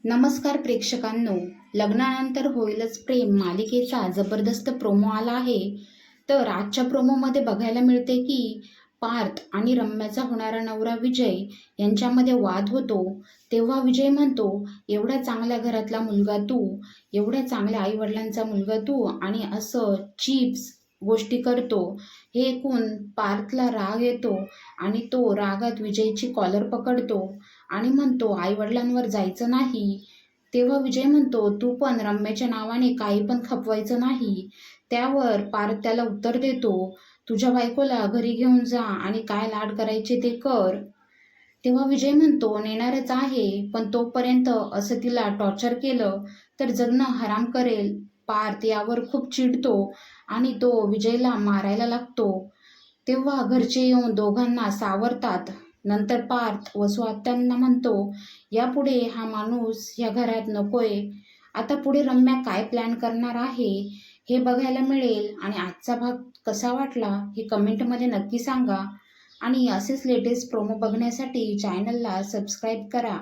नमस्कार प्रेक्षकांनो, लग्नानंतर होईलच प्रेम मालिकेचा जबरदस्त प्रोमो आला आहे. तर आजच्या प्रोमोमध्ये बघायला मिळते की पार्थ आणि रम्याचा होणारा नवरा विजय यांच्यामध्ये वाद होतो. तेव्हा विजय म्हणतो, एवढ्या चांगल्या घरातला मुलगा तू, एवढ्या चांगल्या आईवडिलांचा मुलगा तू आणि असं चिप्स गोष्टी करतो. हे ऐकून पार्थला राग येतो आणि तो रागात विजयची कॉलर पकडतो आणि म्हणतो, आईवडिलांवर जायचं नाही. तेव्हा विजय म्हणतो, तू पण रम्याच्या नावाने काही पण खपवायचं नाही. त्यावर पार्थ त्याला उत्तर देतो, तुझ्या बायकोला घरी घेऊन जा आणि काय लाड करायचे ते कर. तेव्हा विजय म्हणतो, नेणारच आहे, पण तोपर्यंत असं तिला टॉर्चर केलं तर जगणं हराम करेल. पार्थ यावर खूप चिडतो आणि तो विजयला मारायला लागतो. तेव्हा घरचे येऊन दोघांना सावरतात. नंतर पार्थ वसू आत्यांना म्हणतो, यापुढे हा माणूस या घरात नकोय. आता पुढे रम्या काय प्लॅन करणार आहे हे बघायला मिळेल. आणि आजचा भाग कसा वाटला हे कमेंटमध्ये नक्की सांगा. आणि असेच लेटेस्ट प्रोमो बघण्यासाठी चॅनलला सबस्क्राईब करा.